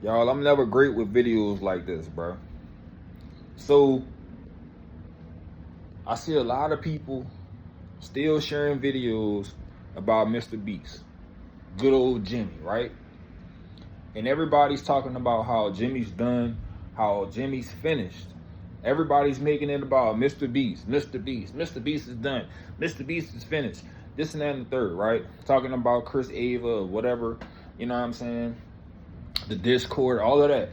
Y'all, I'm never great with videos like this, bro. So I see a lot of people still sharing videos about MrBeast, good old Jimmy, right? And everybody's talking about how Jimmy's done, how Jimmy's finished. Everybody's making it about MrBeast, MrBeast, MrBeast is done, MrBeast is finished. This and that and the third, right? Talking about Chris Ava or whatever, you know what I'm saying? The Discord, all of that.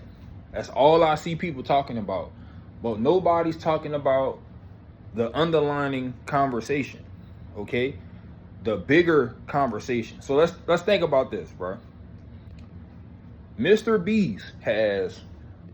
That's all I see people talking about. But nobody's talking about the underlining conversation, okay? The bigger conversation. So let's think about this, bro. MrBeast has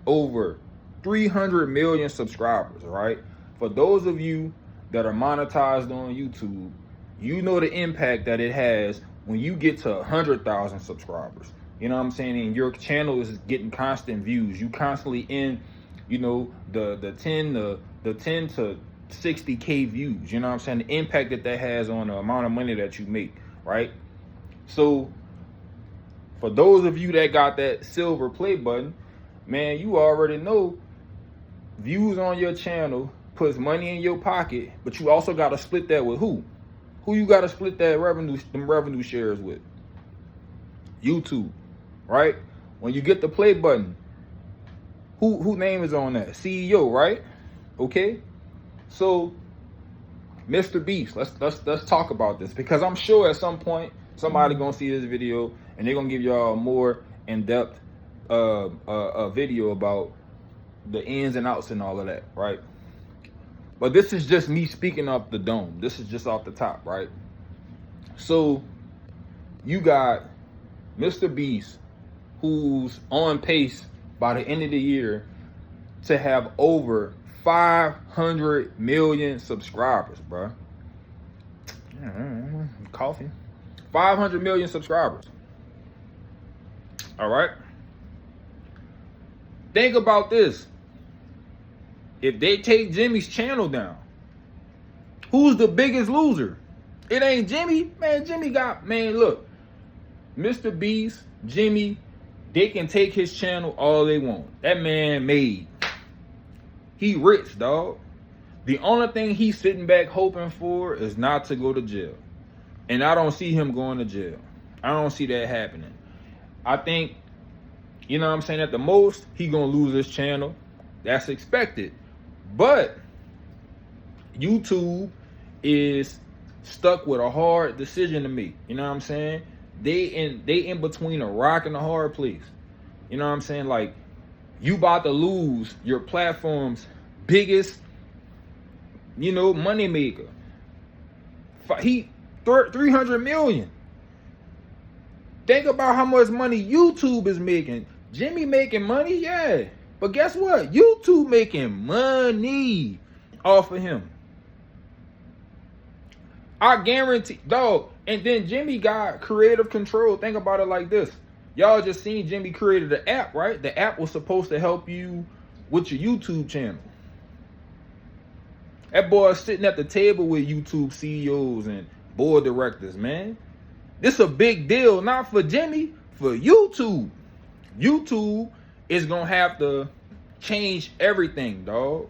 over 300 million subscribers, right? For those of you that are monetized on YouTube, you know the impact that it has when you get to 100,000 subscribers. You know what I'm saying? And your channel is getting constant views. You constantly in, you know, the 10 to 60K views. You know what I'm saying? The impact that has on the amount of money that you make, right? So for those of you that got that silver play button, man, you already know views on your channel puts money in your pocket, but you also got to split that with who? Who you got to split that revenue shares with? YouTube, right? When you get the play button, who name is on that? CEO, right? Okay. So MrBeast, let's talk about this, because I'm sure at some point somebody gonna see this video and they're gonna give y'all a more in-depth video about the ins and outs and all of that, right? But this is just me speaking off the dome. This is just off the top, right? So you got MrBeast, who's on pace by the end of the year to have over 500 million subscribers, bro. Coffee. 500 million subscribers. All right. Think about this. If they take Jimmy's channel down, who's the biggest loser? It ain't Jimmy. Man, Jimmy got, man, look. MrBeast, Jimmy, they can take his channel all they want. That man made. He rich, dog. The only thing he's sitting back hoping for is not to go to jail. And I don't see him going to jail. I don't see that happening. I think, you know what I'm saying, at the most, he gonna lose his channel. That's expected. But YouTube is stuck with a hard decision to make. You know what I'm saying? They in between a rock and a hard place. You know what I'm saying? Like, you about to lose your platform's biggest, you know, money maker. He 300 million. Think about how much money YouTube is making. Jimmy making money, yeah. But guess what? YouTube making money off of him. I guarantee, dog. And then Jimmy got creative control. Think about it like this. Y'all just seen Jimmy created an app, right? The app was supposed to help you with your YouTube channel. That boy is sitting at the table with YouTube CEOs and board directors, man. This a big deal, not for Jimmy, for YouTube. YouTube is gonna have to change everything, dog.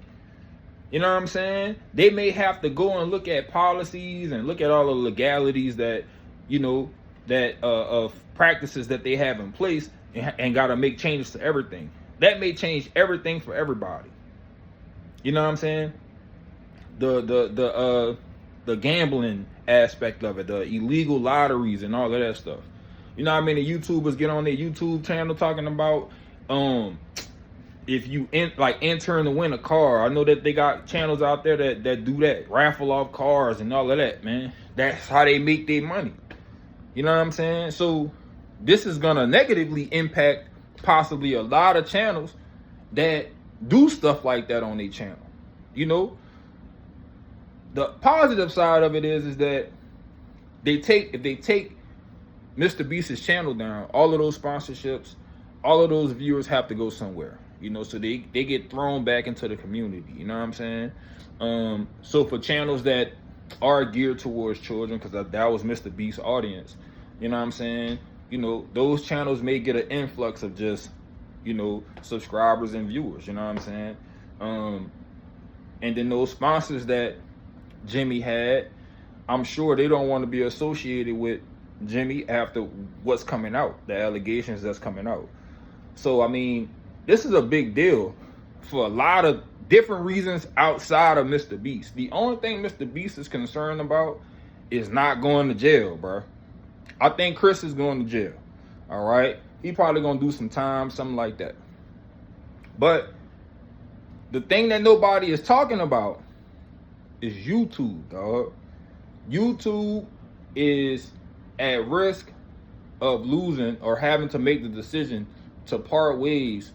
You know what I'm saying? They may have to go and look at policies and look at all the legalities that, you know, that of practices that they have in place, and got to make changes to everything. That may change everything for everybody. You know what I'm saying? The gambling aspect of it, the illegal lotteries and all of that stuff. You know how many YouTubers get on their YouTube channel talking about if you enter to win a car. I know that they got channels out there that do that, raffle off cars and all of that, man. That's how they make their money. You know what I'm saying? So this is gonna negatively impact possibly a lot of channels that do stuff like that on their channel. You know, the positive side of it is that if they take MrBeast's channel down, all of those sponsorships, all of those viewers have to go somewhere. You know, so they get thrown back into the community. You know what I'm saying? So for channels that are geared towards children, because that was MrBeast's audience, you know what I'm saying? You know, those channels may get an influx of just subscribers and viewers, you know what I'm saying? And then those sponsors that Jimmy had, I'm sure they don't want to be associated with Jimmy after what's coming out, the allegations that's coming out. So, I mean, this is a big deal for a lot of different reasons outside of MrBeast. The only thing MrBeast is concerned about is not going to jail, bro. I think Chris is going to jail. All right? He probably going to do some time, something like that. But the thing that nobody is talking about is YouTube, dog. YouTube is at risk of losing or having to make the decision to part ways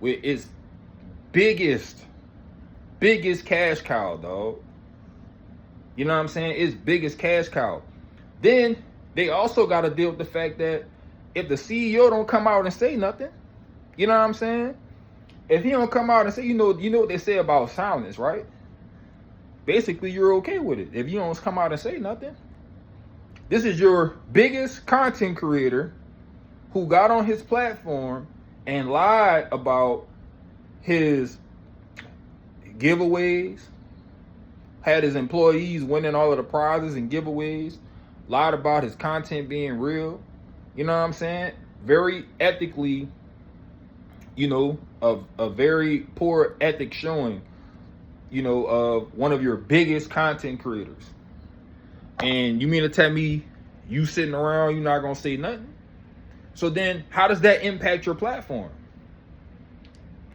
with its biggest cash cow, dog. You know what I'm saying? Its biggest cash cow. Then they also got to deal with the fact that if the CEO don't come out and say nothing, you know what I'm saying? If he don't come out and say, you know what they say about silence, right? Basically, you're okay with it if you don't come out and say nothing. This is your biggest content creator who got on his platform and lied about his giveaways, had his employees winning all of the prizes and giveaways, lied about his content being real. You know what I'm saying? Very ethically, of a very poor ethic showing, of one of your biggest content creators. And you mean to tell me you sitting around, you're not going to say nothing? So then how does that impact your platform?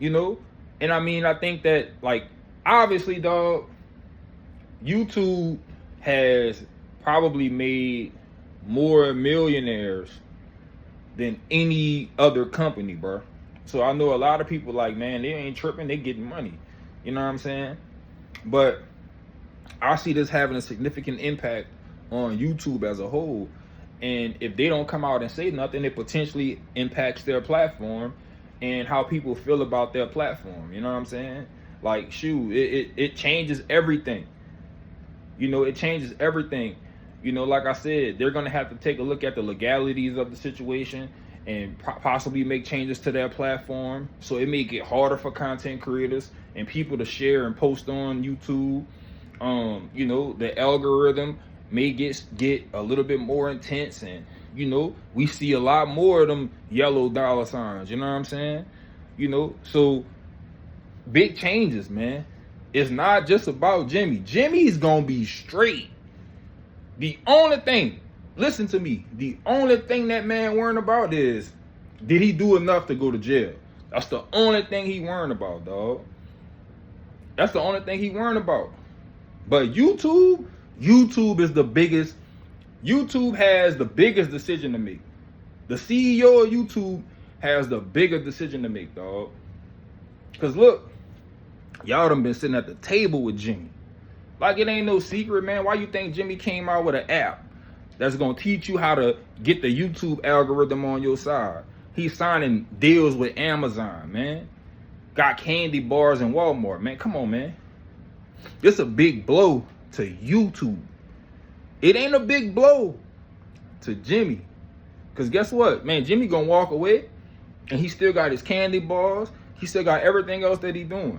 And I mean, I think that, like, obviously, dog, YouTube has probably made more millionaires than any other company, bro. So I know a lot of people like, man, they ain't tripping, they getting money. You know what I'm saying? But I see this having a significant impact on YouTube as a whole. And if they don't come out and say nothing, it potentially impacts their platform and how people feel about their platform. You know what I'm saying? Like, shoot, it changes everything. It changes everything. Like I said, they're going to have to take a look at the legalities of the situation and possibly make changes to their platform. So it may get harder for content creators and people to share and post on YouTube. The algorithm may get a little bit more intense, and we see a lot more of them yellow dollar signs. You know what I'm saying? So big changes, man. It's not just about Jimmy. Jimmy's gonna be straight. The only thing, listen to me, the only thing that man worrying about is, did he do enough to go to jail? That's the only thing he worrying about, dog. That's the only thing he worrying about. But YouTube is the biggest. YouTube has the biggest decision to make. The CEO of YouTube has the bigger decision to make, dog. Because look, y'all done been sitting at the table with Jimmy. Like, it ain't no secret, man. Why you think Jimmy came out with an app that's going to teach you how to get the YouTube algorithm on your side? He's signing deals with Amazon, man. Got candy bars in Walmart, man. Come on, man. This a big blow to YouTube. It ain't a big blow to Jimmy. Because guess what? Man, Jimmy going to walk away and he still got his candy bars. He still got everything else that he doing.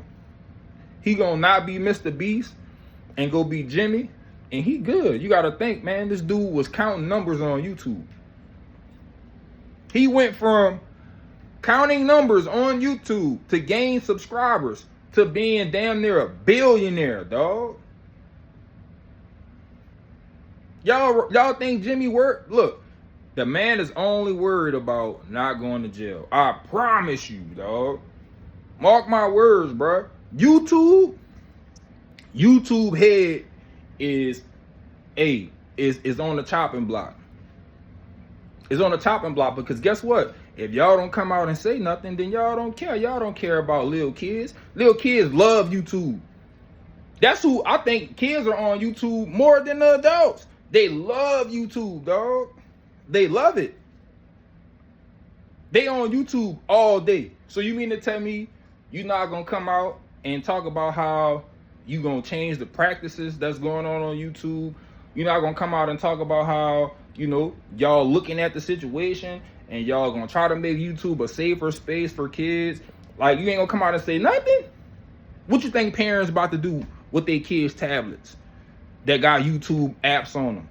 He going to not be MrBeast and go be Jimmy, and he good. You got to think, man, this dude was counting numbers on YouTube. He went from counting numbers on YouTube to gain subscribers to being damn near a billionaire, dog. Y'all think Jimmy worked? Look, the man is only worried about not going to jail. I promise you, dog. Mark my words, bro. YouTube head is on the chopping block. It's on the chopping block because guess what? If y'all don't come out and say nothing, then y'all don't care. Y'all don't care about little kids. Little kids love YouTube. That's who I think kids are on YouTube more than the adults. They love YouTube, dog. They love it. They on YouTube all day. So you mean to tell me you're not gonna come out and talk about how you gonna change the practices that's going on YouTube? You're not gonna come out and talk about how, y'all looking at the situation and y'all gonna try to make YouTube a safer space for kids, like, you ain't gonna come out and say nothing? What you think parents about to do with their kids' tablets that got YouTube apps on them?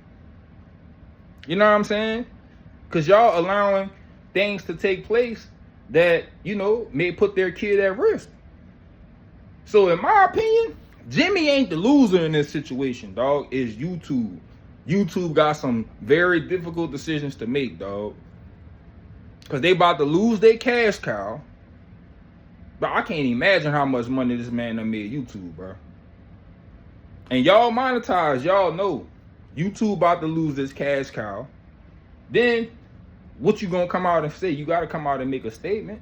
You know what I'm saying? Because y'all allowing things to take place that, you know, may put their kid at risk. So in my opinion, Jimmy ain't the loser in this situation, dog. It's YouTube. YouTube got some very difficult decisions to make, dog. Because they about to lose their cash cow. But I can't imagine how much money this man done made YouTube, bro. And y'all monetize, y'all know YouTube about to lose this cash cow. Then what you gonna come out and say? You gotta come out and make a statement.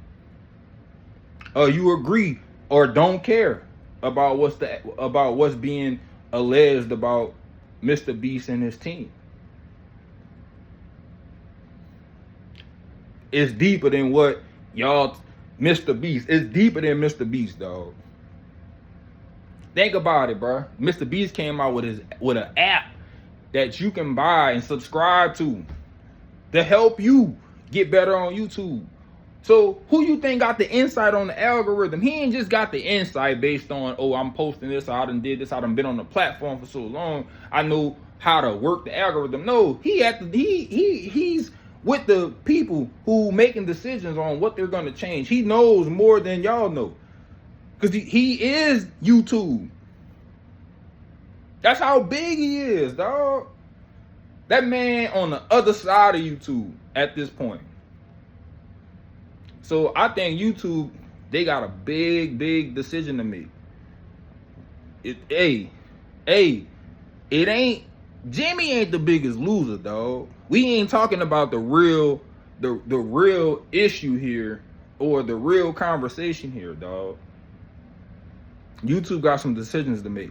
You agree or don't care about what's being alleged about MrBeast and his team. It's deeper than what y'all MrBeast. It's deeper than MrBeast, dog. Think about it, bro. MrBeast came out with an app that you can buy and subscribe to help you get better on YouTube. So who you think got the insight on the algorithm? He ain't just got the insight based on, oh, I'm posting this, I done did this, I done been on the platform for so long, I know how to work the algorithm. No, he's with the people who making decisions on what they're gonna change. He knows more than y'all know. Because he is YouTube. That's how big he is, dog. That man on the other side of YouTube at this point. So I think YouTube, they got a big decision to make. Jimmy ain't the biggest loser, dog. We ain't talking about the real issue here or the real conversation here, dog. YouTube got some decisions to make.